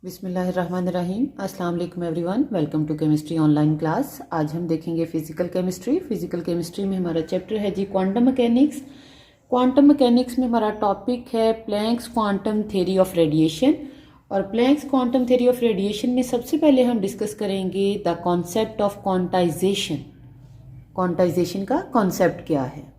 बिस्मिल्लाहिर्रहमानिर्रहीम। अस्सलाम वालेकुम everyone, welcome to chemistry online class. आज हम देखेंगे फिजिकल केमिस्ट्री। फिजिकल केमिस्ट्री में हमारा चैप्टर है जी क्वांटम मैकेनिक्स। क्वांटम मैकेनिक्स में हमारा टॉपिक है Planck's quantum theory of radiation. और Planck's quantum theory of radiation में सबसे पहले हम डिस्कस करेंगे the concept of quantisation. Quantisation का कॉन्सेप्ट क्या है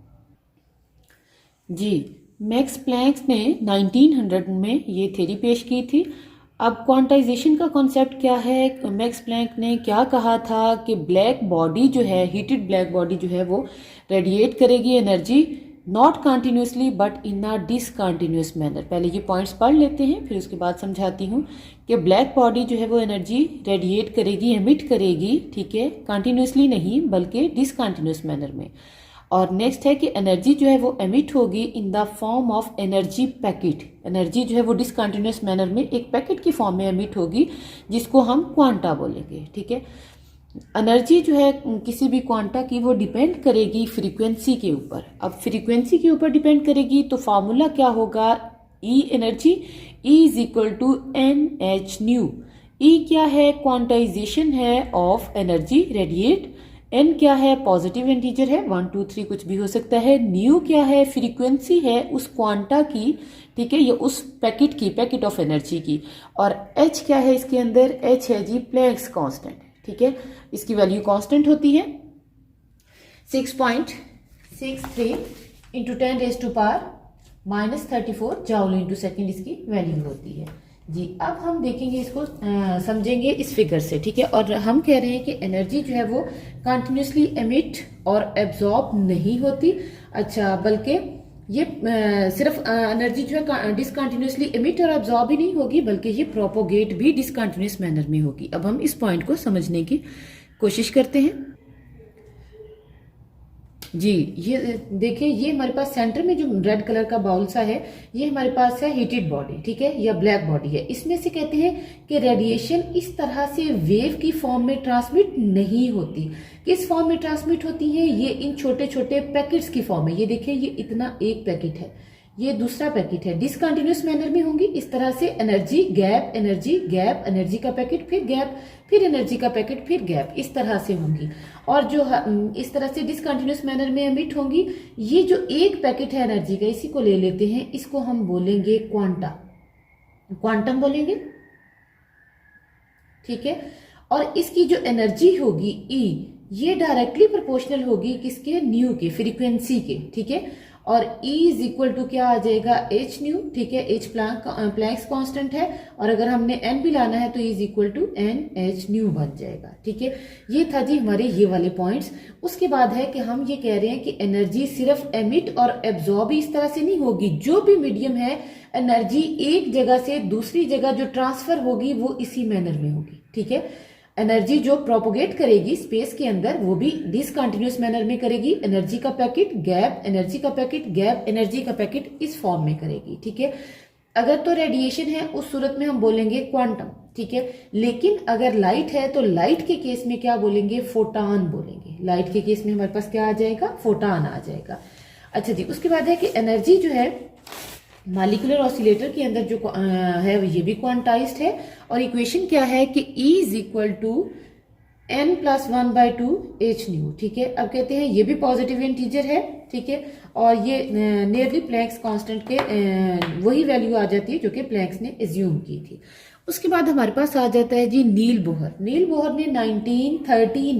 जी। मैक्स प्लैंक ने 1900 में ये थ्योरी पेश की थी। अब क्वांटाइजेशन का कॉन्सेप्ट क्या है? मैक्स प्लैंक ने क्या कहा था कि ब्लैक बॉडी जो है, हीटेड ब्लैक बॉडी जो है वो रेडिएट करेगी energy not continuously but in a discontinuous manner. पहले ये पॉइंट्स पढ़ लेते हैं, फिर उसके बाद समझाती हूँ कि ब्लैक बॉडी जो है वो एनर्जी रेडिएट करेगी, एमिट करेगी, ठीक है, कंटिन्यूसली नहीं बल्कि डिसकंटिन्यूस मैनर में। और नेक्स्ट है कि एनर्जी जो है वो एमिट होगी in the form of energy packet. Energy जो है वो डिसकंटिन्यूस मैनर में एक पैकेट की फॉर्म में एमिट होगी जिसको हम क्वांटा बोलेंगे, ठीक है। एनर्जी जो है किसी भी क्वांटा की वो डिपेंड करेगी फ्रीक्वेंसी के ऊपर। अब फ्रीक्वेंसी के ऊपर डिपेंड करेगी तो फार्मूला क्या होगा? E energy E is equal to n h nu. E क्या है? क्वांटाइजेशन है ऑफ एनर्जी रेडिएट। एन क्या है? पॉजिटिव इंटीजर है, 1 2 3 कुछ भी हो सकता है। न्यू क्या है? फ्रीक्वेंसी है उस क्वांटा की, ठीक है, या उस पैकेट की, पैकेट ऑफ एनर्जी की। और एच क्या है इसके अंदर? एच है जी प्लैंक्स कांस्टेंट, ठीक है। इसकी वैल्यू कांस्टेंट होती है 6.63 इंटू 10⁻⁻34 जूल इंटू सेकेंड इसकी वैल्यू होती है जी। अब हम देखेंगे इसको, समझेंगे इस फिगर से, ठीक है। और हम कह रहे हैं कि एनर्जी जो है वो कंटिन्यूसली एमिट और एब्जॉर्ब नहीं होती, अच्छा, बल्कि ये सिर्फ एनर्जी जो है डिसकंटिन्यूसली एमिट और एब्जॉर्ब ही नहीं होगी बल्कि ये प्रोपोगेट भी डिसकंटिन्यूस मैनर में होगी। अब हम इस पॉइंट को समझने की कोशिश करते हैं जी। ये देखिए, ये हमारे पास सेंटर में जो रेड कलर का बाउल सा है ये हमारे पास है हीटेड बॉडी, ठीक है, या ब्लैक बॉडी है। इसमें से कहते हैं कि रेडिएशन इस तरह से वेव की फॉर्म में ट्रांसमिट नहीं होती। किस फॉर्म में ट्रांसमिट होती है? ये इन छोटे छोटे पैकेट्स की फॉर्म में। ये देखिए, ये इतना एक पैकेट है, ये दूसरा पैकेट है, डिसकंटिन्यूस मैनर में होंगी। इस तरह से energy gap, energy gap, energy का पैकेट, फिर गैप, फिर एनर्जी का पैकेट, फिर गैप, इस तरह से होंगी। और जो इस तरह से डिसकंटिन्यूस मैनर में एमिट होंगी। ये जो एक पैकेट है एनर्जी का, इसी को ले लेते हैं, इसको हम बोलेंगे क्वांटा, क्वांटम बोलेंगे, ठीक है। और इसकी जो एनर्जी होगी ई, ये डायरेक्टली प्रोपोर्शनल होगी किसके? न्यू के, फ्रीक्वेंसी के, ठीक है। और E इज इक्वल टू क्या आ जाएगा? एच न्यू, ठीक है, एच प्लैंक्स कांस्टेंट है। और अगर हमने n भी लाना है तो E is equal to n h nu बन जाएगा, ठीक है। ये था जी हमारे ये वाले पॉइंट्स। उसके बाद है कि हम ये कह रहे हैं कि एनर्जी सिर्फ एमिट और एब्जॉर्ब इस तरह से नहीं होगी। जो भी मीडियम है, एनर्जी एक जगह से दूसरी जगह जो ट्रांसफर होगी वो इसी मैनर में होगी, ठीक है। एनर्जी जो प्रोपोगेट करेगी स्पेस के अंदर वो भी डिसकंटिन्यूस मैनर में करेगी। एनर्जी का पैकेट गैप, एनर्जी का पैकेट गैप, एनर्जी का पैकेट इस फॉर्म में करेगी, ठीक है। अगर तो रेडिएशन है उस सूरत में हम बोलेंगे क्वांटम, ठीक है। लेकिन अगर लाइट है तो लाइट के केस में क्या बोलेंगे? फोटान बोलेंगे। लाइट के केस में हमारे पास क्या आ जाएगा? फोटान आ जाएगा। अच्छा जी, उसके बाद है कि एनर्जी जो है मॉलिक्यूलर ऑसिलेटर के अंदर जो है ये भी क्वांटाइज्ड है। और इक्वेशन क्या है कि E is equal to n plus 1/2 h nu, ठीक है। अब कहते हैं ये भी पॉजिटिव इंटीजर है, ठीक है। और ये नियरली प्लैंक्स कांस्टेंट के वही वैल्यू आ जाती है जो कि प्लैंक्स ने एज्यूम की थी। उसके बाद हमारे पास आ जाता है जी नील बोहर। नील बोहर ने 1913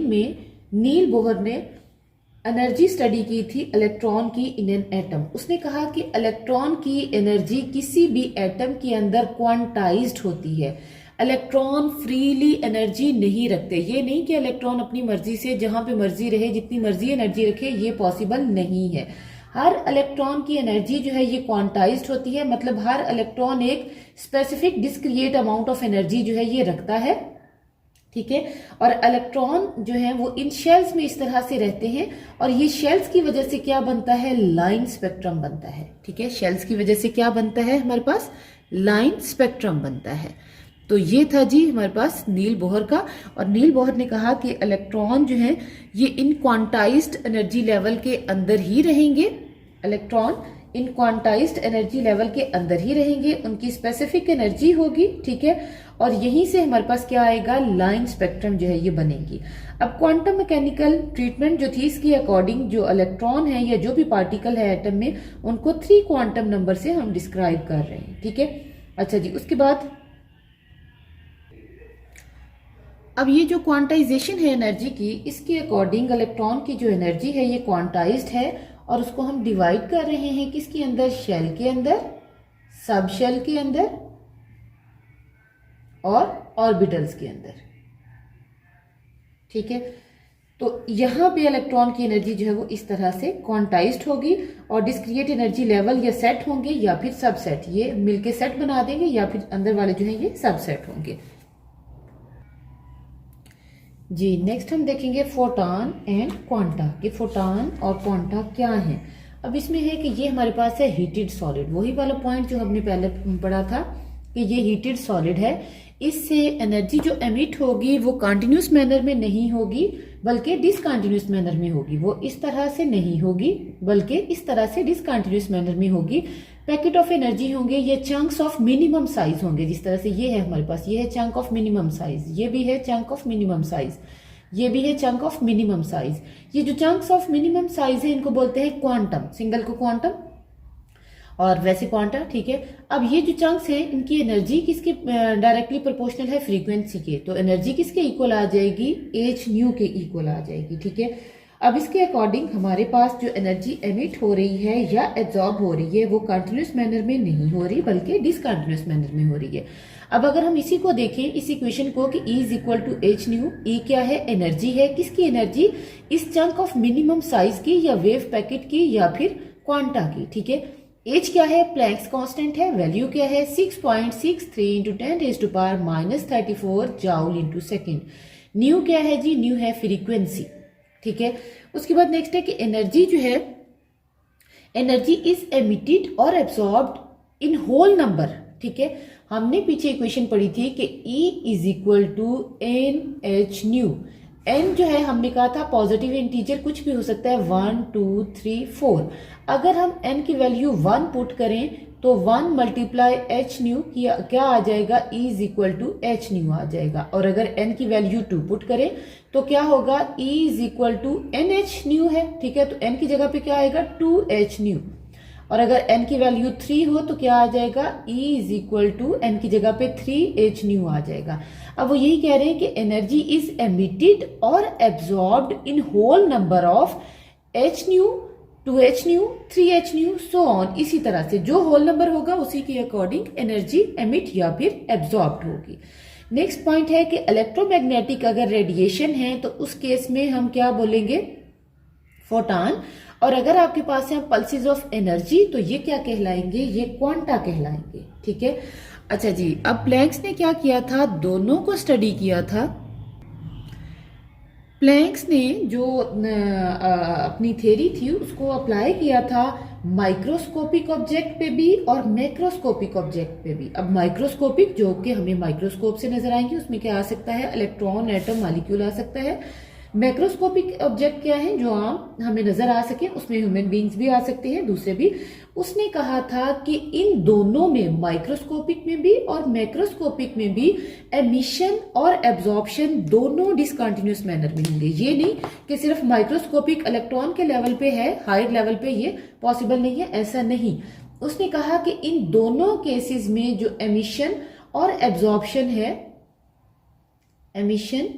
में नील बोहर ने एनर्जी स्टडी की थी इलेक्ट्रॉन की इन एन एटम। उसने कहा कि इलेक्ट्रॉन की एनर्जी किसी भी एटम के अंदर क्वांटाइज्ड होती है। इलेक्ट्रॉन फ्रीली एनर्जी नहीं रखते। ये नहीं कि इलेक्ट्रॉन अपनी मर्जी से जहां पे मर्जी रहे, जितनी मर्जी एनर्जी रखे, ये पॉसिबल नहीं है। हर इलेक्ट्रॉन की एनर्जी जो है ये क्वांटाइज्ड होती है, मतलब हर इलेक्ट्रॉन एक specific discrete amount of energy जो है ये रखता है, ठीक है। और इलेक्ट्रॉन जो है वो इन शेल्स में इस तरह से रहते हैं और ये शेल्स की वजह से क्या बनता है? लाइन स्पेक्ट्रम बनता है, ठीक है। शेल्स की वजह से क्या बनता है? हमारे पास लाइन स्पेक्ट्रम बनता है। तो ये था जी हमारे पास नील बोहर का। और नील बोहर ने कहा कि इलेक्ट्रॉन जो है ये इन क्वांटाइज्ड एनर्जी लेवल के अंदर ही रहेंगे। Electron in quantized energy level के अंदर ही रहेंगे, उनकी स्पेसिफिक एनर्जी होगी, ठीक है। और यहीं से हमारे पास क्या आएगा, लाइन स्पेक्ट्रम जो है ये बनेगी। अब क्वांटम मैकेनिकल ट्रीटमेंट जो थी, इसके अकॉर्डिंग जो इलेक्ट्रॉन है या जो भी पार्टिकल है एटम में, उनको 3 क्वांटम नंबर से हम डिस्क्राइब कर रहे हैं, ठीक है। अच्छा जी, उसके बाद अब ये जो क्वांटाइजेशन है एनर्जी की, इसके अकॉर्डिंग इलेक्ट्रॉन की जो एनर्जी है ये क्वांटाइज्ड है और उसको हम डिवाइड कर रहे हैं किसके अंदर, शेल के अंदर, सब शेल के अंदर और ऑर्बिटल्स के अंदर, ठीक है। तो यहां पे इलेक्ट्रॉन की एनर्जी जो है वो इस तरह से क्वांटाइज्ड होगी और डिस्क्रिएट एनर्जी लेवल या सेट होंगे या फिर सबसेट, ये मिलके सेट बना देंगे या फिर अंदर वाले जो है ये सबसेट होंगे जी। नेक्स्ट हम देखेंगे फोटॉन एंड क्वांटा, कि फोटॉन और क्वांटा क्या है। अब इसमें है कि ये हमारे पास है हीटेड सॉलिड, वही वाला पॉइंट जो हमने पहले पढ़ा था कि ये हीटेड सॉलिड है। इससे एनर्जी जो एमिट होगी वो कंटिन्यूस मैनर में नहीं होगी बल्कि डिसकंटिन्यूस मैनर में होगी। वो इस तरह से नहीं होगी बल्कि इस तरह से डिसकंटिन्यूस मैनर में होगी। पैकेट ऑफ एनर्जी होंगे ये चंक्स ऑफ मिनिमम साइज होंगे, जिस तरह से ये है हमारे पास, ये है चंक ऑफ मिनिमम साइज, ये भी है चंक ऑफ मिनिमम साइज, ये भी है चंक ऑफ मिनिमम साइज। ये जो चंक्स ऑफ मिनिमम साइज है इनको बोलते हैं क्वांटम, सिंगल को क्वांटम और वैसे क्वांटा, ठीक है। अब ये जो चंक्स हैं इनकी एनर्जी किसके डायरेक्टली प्रोपोर्शनल है, फ्रीक्वेंसी के, तो एनर्जी किसके इक्वल आ जाएगी, एच न्यू के इक्वल आ जाएगी, ठीक है। अब इसके अकॉर्डिंग हमारे पास जो एनर्जी एमिट हो रही है या एब्जॉर्ब हो रही है वो कंटिन्यूस मैनर में नहीं हो रही बल्कि डिसकंटिन्यूस मैनर में हो रही है। अब अगर हम इसी को देखें, इस इक्वेशन को, कि E is equal to h nu, E क्या है, एनर्जी है, किसकी एनर्जी, इस चंक ऑफ मिनिमम साइज की या वेव पैकेट की या फिर क्वांटा की, ठीक है। एच क्या है, प्लैंक्स कांस्टेंट है, वैल्यू क्या है 6.63 into 10⁻34 joule into second. New क्या है जी, न्यू है फ्रीक्वेंसी, ठीक है। उसके बाद नेक्स्ट है कि एनर्जी जो है, एनर्जी इज एमिटेड और एब्सॉर्ब्ड इन होल नंबर, ठीक है। हमने पीछे इक्वेशन पढ़ी थी कि E is equal to n h nu. N जो है हमने कहा था पॉजिटिव इंटीजर कुछ भी हो सकता है, 1 2 3 4। अगर हम n की वैल्यू 1 पुट करें तो 1 मल्टीप्लाई एच न्यू क्या आ जाएगा, E is equal to h nu आ जाएगा। और अगर n की वैल्यू 2 पुट करें तो क्या होगा, E is equal to n h nu है, ठीक है। तो n की जगह पे क्या आएगा, 2h न्यू। और अगर n की वैल्यू 3 हो तो क्या आ जाएगा, E is equal to n की जगह पे 3h न्यू आ जाएगा। अब वो यही कह रहे हैं कि एनर्जी इज एमिटेड और absorbed in whole number of h nu, 2h nu, 3h nu, so on. इसी तरह से जो होल नंबर होगा उसी के अकॉर्डिंग एनर्जी एमिट या फिर एब्सॉर्ब्ड होगी। नेक्स्ट पॉइंट है कि इलेक्ट्रोमैग्नेटिक अगर रेडिएशन है तो उस केस में हम क्या बोलेंगे, फोटॉन। और अगर आपके पास है पल्सेस ऑफ एनर्जी तो ये क्या कहलाएंगे, ये क्वांटा कहलाएंगे, ठीक है। अच्छा जी, अब प्लैंक्स ने क्या किया था, दोनों को स्टडी किया था। प्लैंक्स ने जो अपनी थ्योरी थी उसको अप्लाई किया था माइक्रोस्कोपिक ऑब्जेक्ट पे भी और मैक्रोस्कोपिक ऑब्जेक्ट पे भी। अब माइक्रोस्कोपिक जो कि हमें माइक्रोस्कोप से नजर आएंगे, उसमें क्या आ सकता है, इलेक्ट्रॉन, एटम, मॉलिक्यूल आ सकता है। मैक्रोस्कोपिक ऑब्जेक्ट क्या है, जो आम हमें नजर आ सके, उसमें ह्यूमन बींग्स भी आ सकते हैं, दूसरे भी। उसने कहा था कि इन दोनों में, माइक्रोस्कोपिक में भी और मैक्रोस्कोपिक में भी, एमिशन और एब्जॉर्प्शन दोनों डिसकंटिन्यूस मैनर में होंगे। ये नहीं कि सिर्फ माइक्रोस्कोपिक इलेक्ट्रॉन के लेवल पे है, हायर लेवल पे ये पॉसिबल नहीं है, ऐसा नहीं। उसने कहा कि इन दोनों केसेस में जो एमिशन और एब्जॉर्प्शन है, एमिशन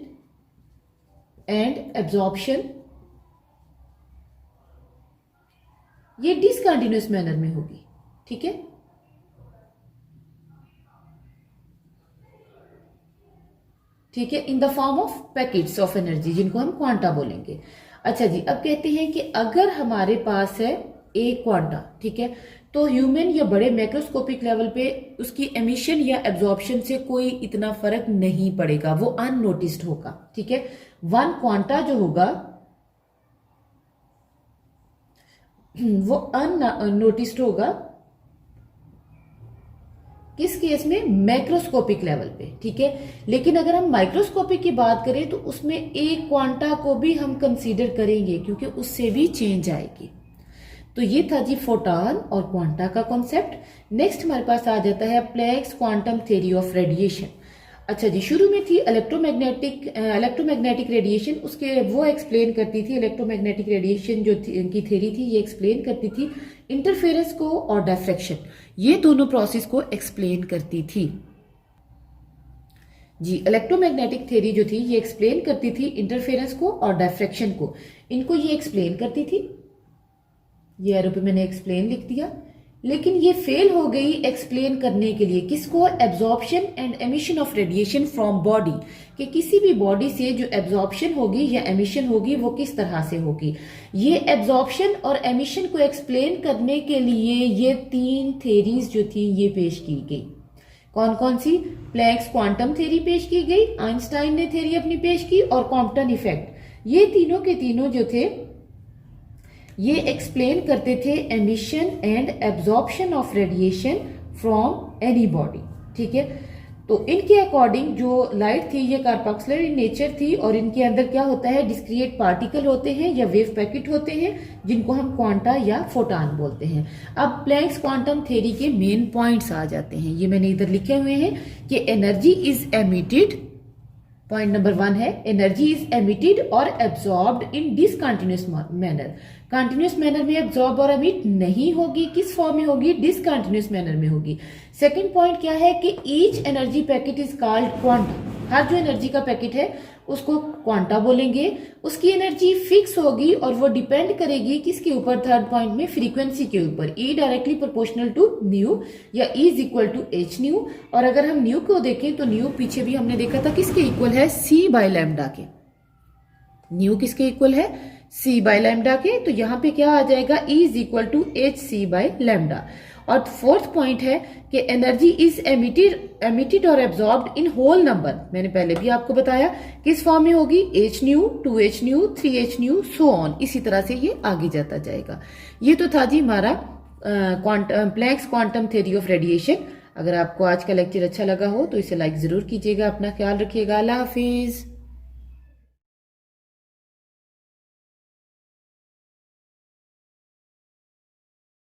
एंड एब्जॉर्प्शन, ये डिसकंटिन्यूस मैनर में होगी, ठीक है। ठीक है, in the form of packets of energy, जिनको हम क्वांटा बोलेंगे। अच्छा जी, अब कहते हैं कि अगर हमारे पास है एक क्वांटा, ठीक है, तो ह्यूमन या बड़े मैक्रोस्कोपिक लेवल पे उसकी एमिशन या एब्जॉर्प्शन से कोई इतना फर्क नहीं पड़ेगा, वो अननोटिस्ड होगा, ठीक है। वन क्वांटा जो होगा वो अननोटिस्ड होगा, किस केस में, मैक्रोस्कोपिक लेवल पे, ठीक है। लेकिन अगर हम माइक्रोस्कोपिक की बात करें तो उसमें एक क्वांटा को भी हम कंसीडर करेंगे क्योंकि उससे भी चेंज आएगी। तो ये था जी फोटॉन और क्वांटा का कॉन्सेप्ट। नेक्स्ट हमारे पास आ जाता है Planck's quantum theory of radiation. अच्छा जी, शुरू में थी इलेक्ट्रोमैग्नेटिक रेडिएशन, उसके वो एक्सप्लेन करती थी, इलेक्ट्रोमैग्नेटिक रेडिएशन जो की थ्योरी थी ये एक्सप्लेन करती थी इंटरफेरेंस को और डायफ्रैक्शन, ये दोनों प्रोसेस को एक्सप्लेन करती थी जी। इलेक्ट्रोमैग्नेटिक थ्योरी जो थी ये एक्सप्लेन करती थी इंटरफेरेंस को और डायफ्रैक्शन को, इनको ये एक्सप्लेन करती थी। ये एरो पे मैंने एक्सप्लेन लिख दिया, लेकिन ये फेल हो गई एक्सप्लेन करने के लिए किसको, absorption and emission of radiation from body, कि किसी भी बॉडी से जो एब्जॉर्प्शन होगी या एमिशन होगी वो किस तरह से होगी। ये एब्जॉर्प्शन और एमिशन को एक्सप्लेन करने के लिए ये 3 थेरीज जो थी ये पेश की गई। कौन कौन सी? प्लैंक्स क्वांटम थ्योरी पेश की गई, आइंस्टाइन ने थ्योरी अपनी पेश की, और कॉम्पटन इफेक्ट। ये तीनों के तीनों जो थे ये एक्सप्लेन करते थे emission and absorption of radiation from any body, ठीक है। तो इनके अकॉर्डिंग जो लाइट थी ये कार्पक्सुलर इन नेचर थी, और इनके अंदर क्या होता है, डिस्क्रिएट पार्टिकल होते हैं या वेव पैकेट होते हैं जिनको हम क्वांटा या फोटॉन बोलते हैं। अब प्लैंक्स क्वांटम थ्योरी के मेन पॉइंट्स आ जाते हैं, ये मैंने इधर लिखे हुए हैं कि energy is emitted, point number 1 है एनर्जी इज एमिटेड और एब्जॉर्ब्ड इन डिसकंटिन्यूअस मैनर। कंटिन्यूअस मैनर में एब्जॉर्ब और एमिट नहीं होगी, किस फॉर्म में होगी, डिसकंटिन्यूअस मैनर में होगी। सेकंड पॉइंट क्या है कि each energy packet is called quanta, हर जो एनर्जी का पैकेट है उसको क्वांटा बोलेंगे। उसकी एनर्जी फिक्स होगी और वो डिपेंड करेगी किसके ऊपर, थर्ड पॉइंट में फ्रीक्वेंसी के ऊपर, E directly proportional to nu या E is equal to h nu. और अगर हम न्यू को देखें तो न्यू पीछे भी हमने देखा था किसके इक्वल है, सी बाय लैम्डा के। न्यू किसके इक्वल है, सी बाय लैम्डा के, तो यहां पे क्या आ जाएगा, E is equal to h c by lambda. और फोर्थ पॉइंट है कि एनर्जी इज एमिटेड और एब्जॉर्ब्ड इन होल नंबर, मैंने पहले भी आपको बताया किस फॉर्म में होगी, h nu, 2h nu, 3h nu, so on, इसी तरह से ये आगे जाता जाएगा। ये तो था जी हमारा Planck's quantum theory of radiation. अगर आपको आज का लेक्चर अच्छा लगा हो तो इसे लाइक जरूर कीजिएगा, अपना ख्याल रखिएगा, अल्लाह हाफिज।